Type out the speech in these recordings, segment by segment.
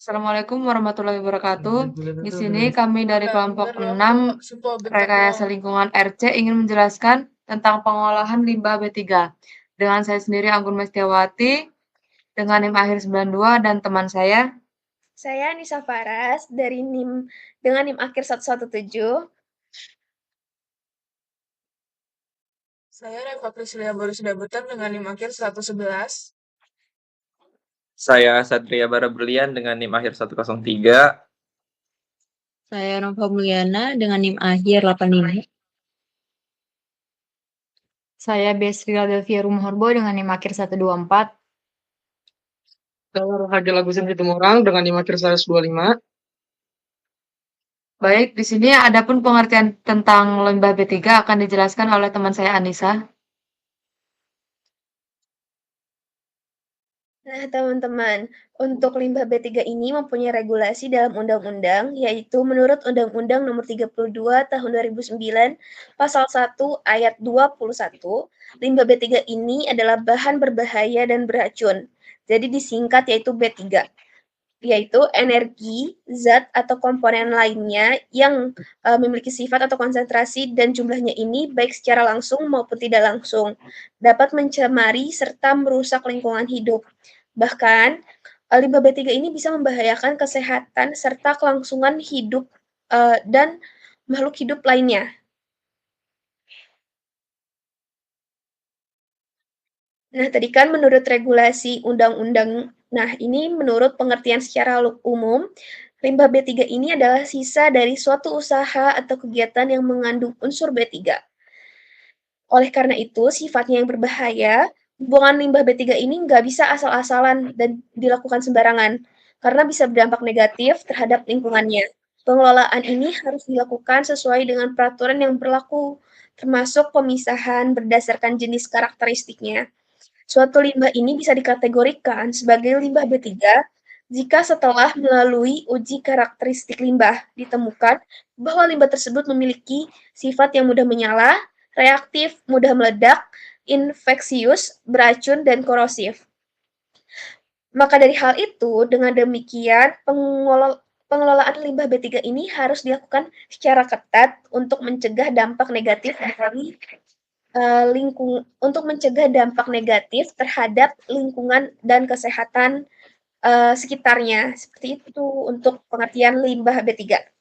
Assalamualaikum warahmatullahi wabarakatuh. Di sini kami dari kelompok Bentar, aku 6 sumpah bentar Rekayasa dong. Lingkungan RC ingin menjelaskan tentang pengolahan limbah B3. Dengan saya sendiri Anggun Mestiawati, dengan NIM akhir 92 dan teman saya. Saya Nisa Faras dari NIM dengan NIM akhir 117. Saya Reva Priscilia baru sudah Butan dengan NIM akhir 111. Saya Satria Bara Berlian dengan NIM akhir 103. Saya Nova Mulyana dengan NIM akhir 85. Saya Besrila Delvia Rumahorbo dengan NIM akhir 124. Saya Rohadi Lagusen Situmorang dengan NIM akhir 125. Baik, di sini adapun pengertian tentang limbah B3 akan dijelaskan oleh teman saya Anissa. Nah, teman-teman, untuk limbah B3 ini mempunyai regulasi dalam undang-undang, yaitu menurut Undang-Undang Nomor 32 Tahun 2009, Pasal 1 Ayat 21, limbah B3 ini adalah bahan berbahaya dan beracun. Jadi disingkat yaitu B3, yaitu energi, zat, atau komponen lainnya yang memiliki sifat atau konsentrasi dan jumlahnya ini baik secara langsung maupun tidak langsung dapat mencemari serta merusak lingkungan hidup. Bahkan, limbah B3 ini bisa membahayakan kesehatan serta kelangsungan hidup dan makhluk hidup lainnya. Nah, tadi kan menurut regulasi undang-undang, nah ini menurut pengertian secara umum, limbah B3 ini adalah sisa dari suatu usaha atau kegiatan yang mengandung unsur B3. Oleh karena itu, sifatnya yang berbahaya, buangan limbah B3 ini nggak bisa asal-asalan dan dilakukan sembarangan, karena bisa berdampak negatif terhadap lingkungannya. Pengelolaan ini harus dilakukan sesuai dengan peraturan yang berlaku, termasuk pemisahan berdasarkan jenis karakteristiknya. Suatu limbah ini bisa dikategorikan sebagai limbah B3 jika setelah melalui uji karakteristik limbah ditemukan bahwa limbah tersebut memiliki sifat yang mudah menyala, reaktif, mudah meledak, infeksius, beracun, dan korosif. Maka dari hal itu, dengan demikian pengelolaan limbah B3 ini harus dilakukan secara ketat untuk mencegah dampak negatif dari untuk mencegah dampak negatif terhadap lingkungan dan kesehatan sekitarnya. Seperti itu untuk pengertian limbah B3.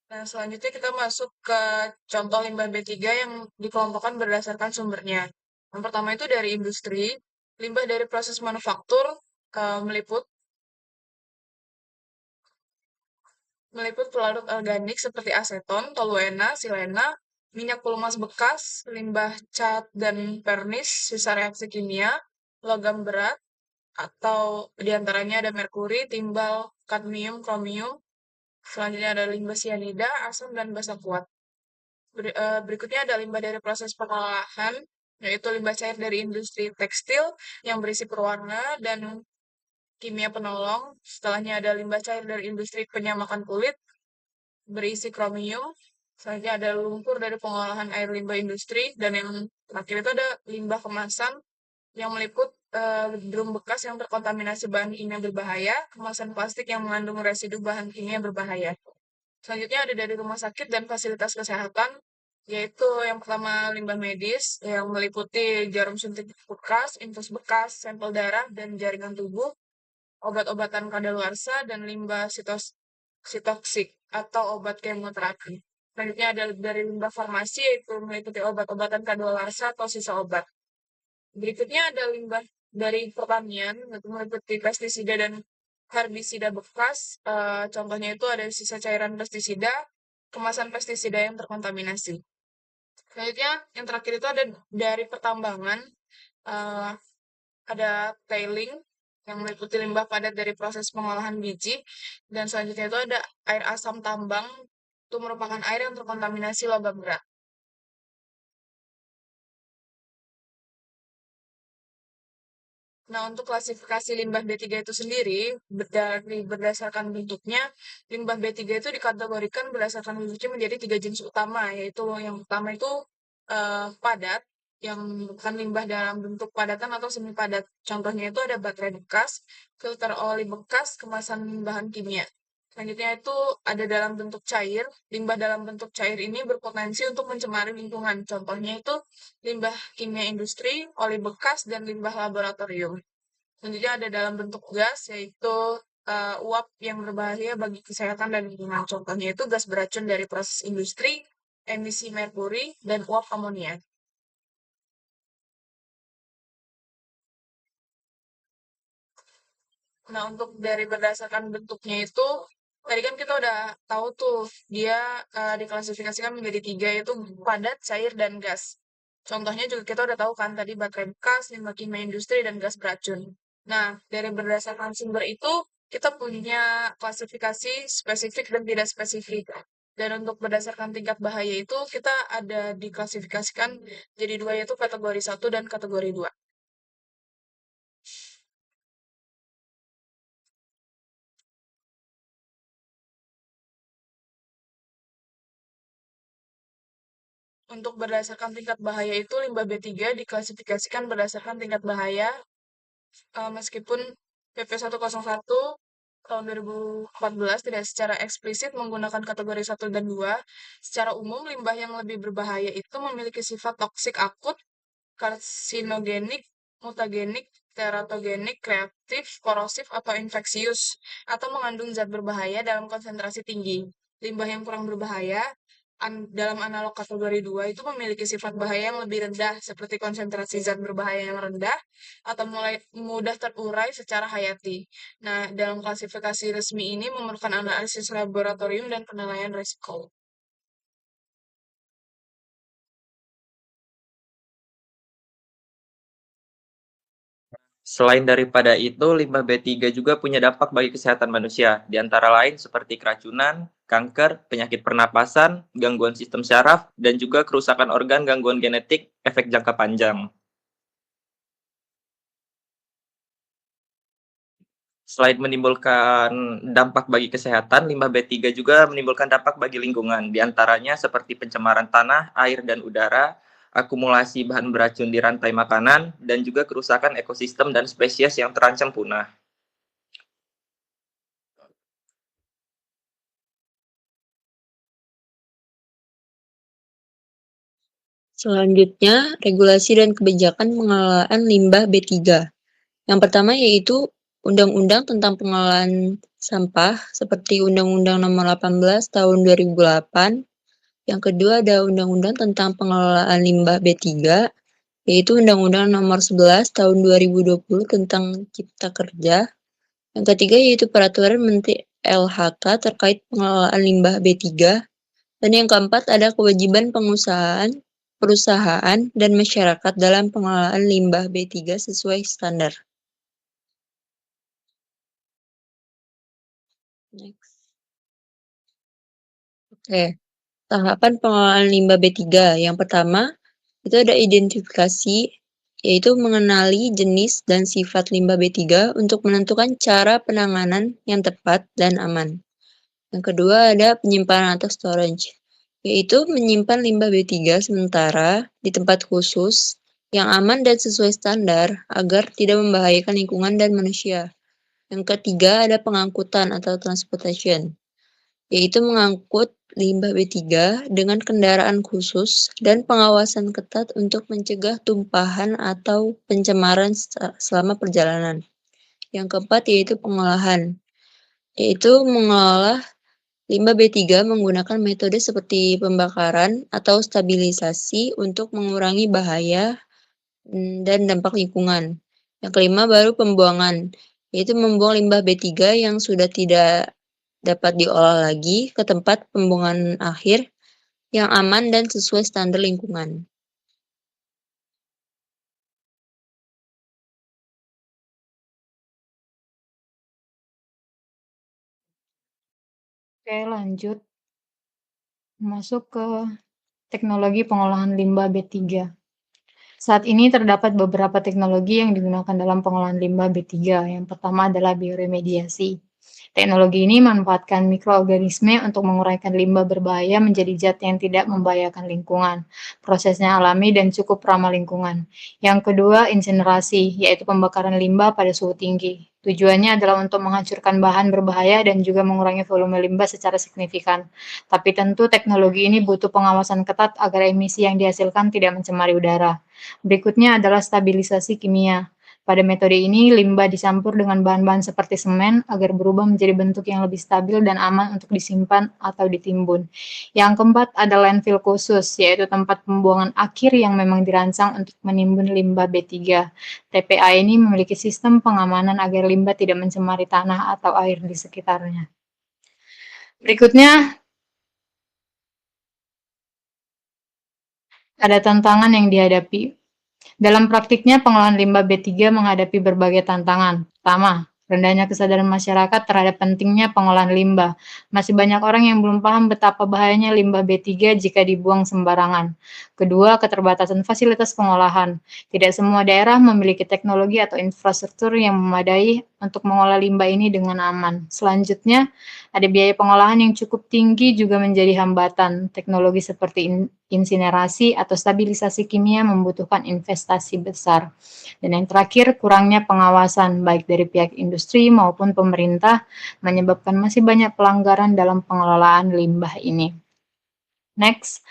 Nah, selanjutnya kita masuk ke contoh limbah B3 yang dikelompokkan berdasarkan sumbernya. Yang pertama itu dari industri, limbah dari proses manufaktur meliput pelarut organik seperti aseton, toluena, silena, minyak pelumas bekas, limbah cat dan pernis, sisa reaksi kimia, logam berat, atau diantaranya ada merkuri, timbal, kadmium, kromium. Selanjutnya ada limbah sianida, asam, dan basa kuat. Berikutnya ada limbah dari proses pengolahan, yaitu limbah cair dari industri tekstil yang berisi perwarna dan kimia penolong. Setelahnya ada limbah cair dari industri penyamakan kulit, berisi kromium. Selanjutnya ada lumpur dari pengolahan air limbah industri. Dan yang terakhir itu ada limbah kemasan yang meliput drum bekas yang terkontaminasi bahan kimia berbahaya, kemasan plastik yang mengandung residu bahan kimia berbahaya. Selanjutnya ada dari rumah sakit dan fasilitas kesehatan, yaitu yang pertama limbah medis yang meliputi jarum suntik bekas, infus bekas, sampel darah, dan jaringan tubuh, obat-obatan kadaluarsa, dan limbah sitoksik atau obat kemoterapi. Selanjutnya ada dari limbah farmasi, yaitu meliputi obat-obatan kadaluarsa atau sisa obat. Berikutnya ada limbah dari pertanian, yaitu meliputi pestisida dan herbisida bekas. Contohnya itu ada sisa cairan pestisida, kemasan pestisida yang terkontaminasi. Selanjutnya, yang terakhir itu ada dari pertambangan, eh, ada tailing yang meliputi limbah padat dari proses pengolahan biji, dan selanjutnya itu ada air asam tambang, itu merupakan air yang terkontaminasi logam berat. Nah, untuk klasifikasi limbah B3 itu sendiri, berdasarkan bentuknya, limbah B3 itu dikategorikan berdasarkan bentuknya menjadi 3 jenis utama, yaitu yang pertama itu padat, yang bukan limbah dalam bentuk padatan atau semi padat. Contohnya itu ada baterai bekas, filter oli bekas, kemasan bahan kimia. Selanjutnya itu ada dalam bentuk cair. Limbah dalam bentuk cair ini berpotensi untuk mencemari lingkungan. Contohnya itu limbah kimia industri, oli bekas, dan limbah laboratorium. Selanjutnya ada dalam bentuk gas, yaitu uap yang berbahaya bagi kesehatan dan lingkungan. Contohnya itu gas beracun dari proses industri, emisi merkuri, dan uap amonia. Nah, untuk dari berdasarkan bentuknya itu, tadi kan kita udah tahu tuh, dia diklasifikasikan menjadi 3, yaitu padat, cair, dan gas. Contohnya juga kita udah tahu kan tadi baterai bekas, limbah kimia industri, dan gas beracun. Nah, dari berdasarkan sumber itu, kita punya klasifikasi spesifik dan tidak spesifik. Dan untuk berdasarkan tingkat bahaya itu, kita ada diklasifikasikan jadi 2, yaitu kategori 1 dan kategori 2. Untuk berdasarkan tingkat bahaya itu, limbah B3 diklasifikasikan berdasarkan tingkat bahaya, meskipun PP 101 tahun 2014 tidak secara eksplisit menggunakan kategori 1 dan 2. Secara umum, limbah yang lebih berbahaya itu memiliki sifat toksik akut, karsinogenik, mutagenik, teratogenik, reaktif, korosif, atau infeksius, atau mengandung zat berbahaya dalam konsentrasi tinggi. Limbah yang kurang berbahaya dalam analog kategori 2 itu memiliki sifat bahaya yang lebih rendah, seperti konsentrasi zat berbahaya yang rendah atau mulai mudah terurai secara hayati. Nah, dalam klasifikasi resmi ini memerlukan analisis laboratorium dan penilaian risiko. Selain daripada itu, limbah B3 juga punya dampak bagi kesehatan manusia, di antara lain seperti keracunan, kanker, penyakit pernapasan, gangguan sistem syaraf, dan juga kerusakan organ, gangguan genetik, efek jangka panjang. Selain menimbulkan dampak bagi kesehatan, limbah B3 juga menimbulkan dampak bagi lingkungan, di antaranya seperti pencemaran tanah, air, dan udara, akumulasi bahan beracun di rantai makanan, dan juga kerusakan ekosistem dan spesies yang terancam punah. Selanjutnya, regulasi dan kebijakan pengelolaan limbah B3. Yang pertama yaitu Undang-Undang tentang Pengelolaan Sampah seperti Undang-Undang Nomor 18 Tahun 2008. Yang kedua ada Undang-Undang tentang Pengelolaan Limbah B3, yaitu Undang-Undang Nomor 11 Tahun 2020 tentang Cipta Kerja. Yang ketiga yaitu Peraturan Menteri LHK terkait pengelolaan limbah B3. Dan yang keempat ada kewajiban perusahaan, dan masyarakat dalam pengelolaan limbah B3 sesuai standar. Next. Oke, tahapan pengelolaan limbah B3. Yang pertama, itu ada identifikasi, yaitu mengenali jenis dan sifat limbah B3 untuk menentukan cara penanganan yang tepat dan aman. Yang kedua ada penyimpanan atau storage, yaitu menyimpan limbah B3 sementara di tempat khusus yang aman dan sesuai standar agar tidak membahayakan lingkungan dan manusia. Yang ketiga ada pengangkutan atau transportation, yaitu mengangkut limbah B3 dengan kendaraan khusus dan pengawasan ketat untuk mencegah tumpahan atau pencemaran selama perjalanan. Yang keempat yaitu pengolahan, yaitu mengolah limbah B3 menggunakan metode seperti pembakaran atau stabilisasi untuk mengurangi bahaya dan dampak lingkungan. Yang kelima baru pembuangan, yaitu membuang limbah B3 yang sudah tidak dapat diolah lagi ke tempat pembuangan akhir yang aman dan sesuai standar lingkungan. Oke, lanjut. Masuk ke teknologi pengolahan limbah B3. Saat ini terdapat beberapa teknologi yang digunakan dalam pengolahan limbah B3. Yang pertama adalah bioremediasi. Teknologi ini memanfaatkan mikroorganisme untuk menguraikan limbah berbahaya menjadi zat yang tidak membahayakan lingkungan. Prosesnya alami dan cukup ramah lingkungan. Yang kedua, insinerasi, yaitu pembakaran limbah pada suhu tinggi. Tujuannya adalah untuk menghancurkan bahan berbahaya dan juga mengurangi volume limbah secara signifikan. Tapi tentu teknologi ini butuh pengawasan ketat agar emisi yang dihasilkan tidak mencemari udara. Berikutnya adalah stabilisasi kimia. Pada metode ini, limbah dicampur dengan bahan-bahan seperti semen agar berubah menjadi bentuk yang lebih stabil dan aman untuk disimpan atau ditimbun. Yang keempat ada landfill khusus, yaitu tempat pembuangan akhir yang memang dirancang untuk menimbun limbah B3. TPA ini memiliki sistem pengamanan agar limbah tidak mencemari tanah atau air di sekitarnya. Berikutnya, ada tantangan yang dihadapi. Dalam praktiknya, pengelolaan limbah B3 menghadapi berbagai tantangan. Pertama, rendahnya kesadaran masyarakat terhadap pentingnya pengolahan limbah. Masih banyak orang yang belum paham betapa bahayanya limbah B3 jika dibuang sembarangan. Kedua, keterbatasan fasilitas pengolahan. Tidak semua daerah memiliki teknologi atau infrastruktur yang memadai untuk mengolah limbah ini dengan aman. Selanjutnya, ada biaya pengolahan yang cukup tinggi juga menjadi hambatan. Teknologi seperti insinerasi atau stabilisasi kimia membutuhkan investasi besar. Dan yang terakhir, kurangnya pengawasan baik dari pihak industri maupun pemerintah menyebabkan masih banyak pelanggaran dalam pengelolaan limbah ini. Next.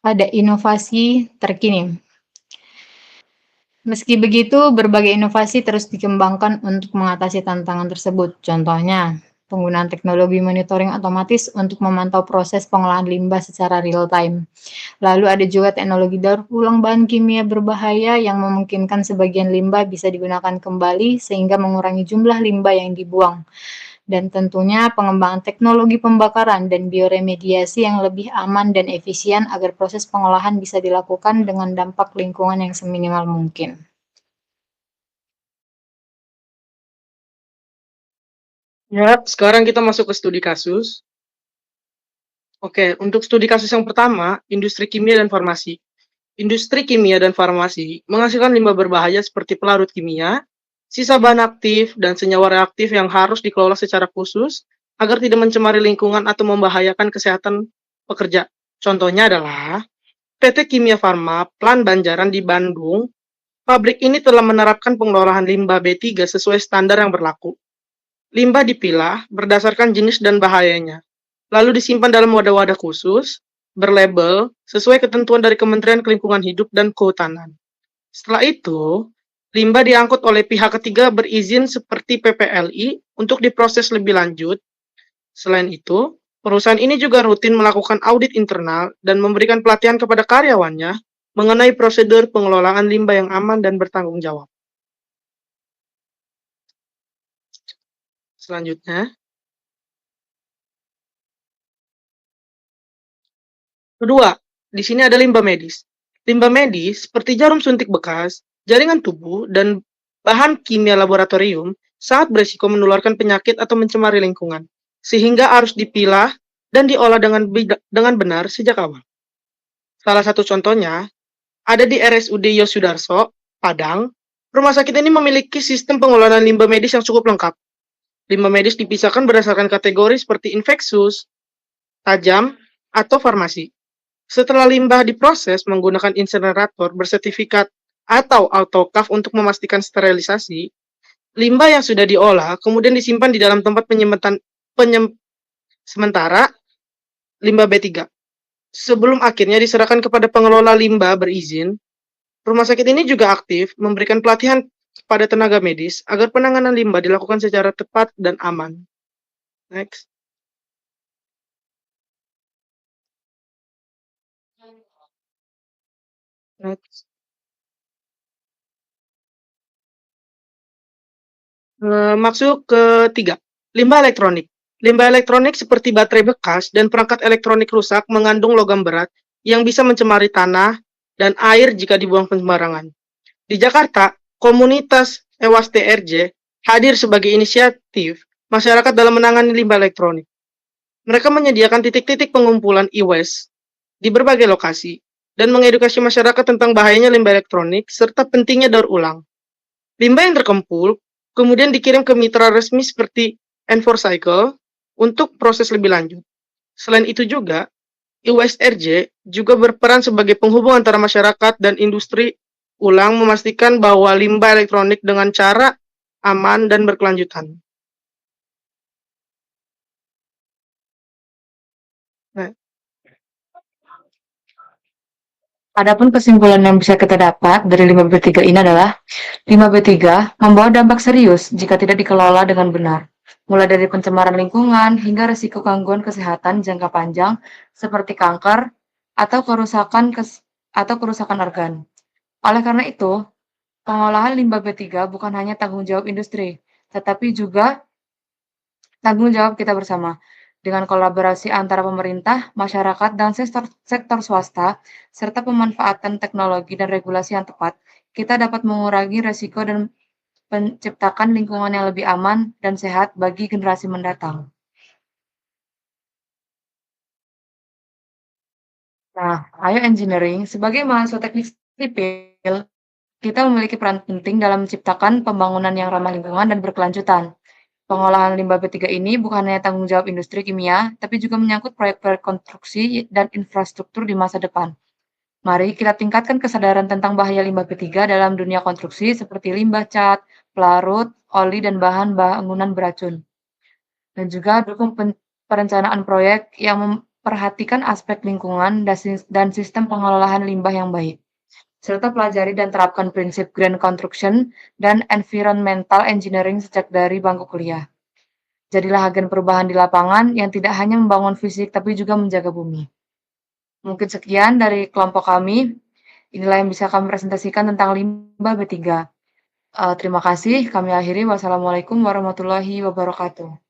Ada inovasi terkini. Meski begitu, berbagai inovasi terus dikembangkan untuk mengatasi tantangan tersebut. Contohnya, penggunaan teknologi monitoring otomatis untuk memantau proses pengolahan limbah secara real-time. Lalu ada juga teknologi daur ulang bahan kimia berbahaya yang memungkinkan sebagian limbah bisa digunakan kembali sehingga mengurangi jumlah limbah yang dibuang. Dan tentunya pengembangan teknologi pembakaran dan bioremediasi yang lebih aman dan efisien agar proses pengolahan bisa dilakukan dengan dampak lingkungan yang seminimal mungkin. Ya, sekarang kita masuk ke studi kasus. Oke, untuk studi kasus yang pertama, industri kimia dan farmasi. Industri kimia dan farmasi menghasilkan limbah berbahaya seperti pelarut kimia, sisa bahan aktif, dan senyawa reaktif yang harus dikelola secara khusus agar tidak mencemari lingkungan atau membahayakan kesehatan pekerja. Contohnya adalah PT Kimia Farma Plant Banjaran di Bandung. Pabrik ini telah menerapkan pengelolaan limbah B3 sesuai standar yang berlaku. Limbah dipilah berdasarkan jenis dan bahayanya, lalu disimpan dalam wadah-wadah khusus, berlabel, sesuai ketentuan dari Kementerian Lingkungan Hidup dan Kehutanan. Setelah itu, limbah diangkut oleh pihak ketiga berizin seperti PPLI untuk diproses lebih lanjut. Selain itu, perusahaan ini juga rutin melakukan audit internal dan memberikan pelatihan kepada karyawannya mengenai prosedur pengelolaan limbah yang aman dan bertanggung jawab. Selanjutnya, kedua, di sini ada limbah medis. Limbah medis seperti jarum suntik bekas, jaringan tubuh, dan bahan kimia laboratorium sangat berisiko menularkan penyakit atau mencemari lingkungan, sehingga harus dipilah dan diolah dengan benar sejak awal. Salah satu contohnya ada di RSUD Yosudarso, Padang. Rumah sakit ini memiliki sistem pengelolaan limbah medis yang cukup lengkap. Limbah medis dipisahkan berdasarkan kategori seperti infeksius, tajam, atau farmasi. Setelah limbah diproses menggunakan insinerator bersertifikat atau autoclave untuk memastikan sterilisasi, limbah yang sudah diolah kemudian disimpan di dalam tempat sementara limbah B3. Sebelum akhirnya diserahkan kepada pengelola limbah berizin, rumah sakit ini juga aktif memberikan pelatihan kepada tenaga medis agar penanganan limbah dilakukan secara tepat dan aman. Next. Next. Maksud ketiga, limbah elektronik. Limbah elektronik seperti baterai bekas dan perangkat elektronik rusak mengandung logam berat yang bisa mencemari tanah dan air jika dibuang sembarangan. Di Jakarta, komunitas EWAS TRJ hadir sebagai inisiatif masyarakat dalam menangani limbah elektronik. Mereka menyediakan titik-titik pengumpulan e-waste di berbagai lokasi dan mengedukasi masyarakat tentang bahayanya limbah elektronik serta pentingnya daur ulang. Limbah yang terkumpul kemudian dikirim ke mitra resmi seperti N4Cycle untuk proses lebih lanjut. Selain itu juga, e-waste RJ juga berperan sebagai penghubung antara masyarakat dan industri ulang memastikan bahwa limbah elektronik dengan cara aman dan berkelanjutan. Nah, Adapun kesimpulan yang bisa kita dapat dari limbah B3 ini adalah limbah B3 membawa dampak serius jika tidak dikelola dengan benar, mulai dari pencemaran lingkungan hingga risiko gangguan kesehatan jangka panjang seperti kanker atau kerusakan organ. Oleh karena itu, pengolahan limbah B3 bukan hanya tanggung jawab industri, tetapi juga tanggung jawab kita bersama. Dengan kolaborasi antara pemerintah, masyarakat, dan sektor swasta, serta pemanfaatan teknologi dan regulasi yang tepat, kita dapat mengurangi resiko dan menciptakan lingkungan yang lebih aman dan sehat bagi generasi mendatang. Nah, ayo engineering, sebagai mahasiswa teknik sipil, kita memiliki peran penting dalam menciptakan pembangunan yang ramah lingkungan dan berkelanjutan. Pengolahan limbah B3 ini bukan hanya tanggung jawab industri kimia, tapi juga menyangkut proyek-proyek konstruksi dan infrastruktur di masa depan. Mari kita tingkatkan kesadaran tentang bahaya limbah B3 dalam dunia konstruksi seperti limbah cat, pelarut, oli, dan bahan bangunan beracun. Dan juga dukung perencanaan proyek yang memperhatikan aspek lingkungan dan sistem pengelolaan limbah yang baik. Serta pelajari dan terapkan prinsip green construction dan environmental engineering sejak dari bangku kuliah. Jadilah agen perubahan di lapangan yang tidak hanya membangun fisik tapi juga menjaga bumi. Mungkin sekian dari kelompok kami. Inilah yang bisa kami presentasikan tentang limbah B3. Terima kasih. Kami akhiri. Wassalamualaikum warahmatullahi wabarakatuh.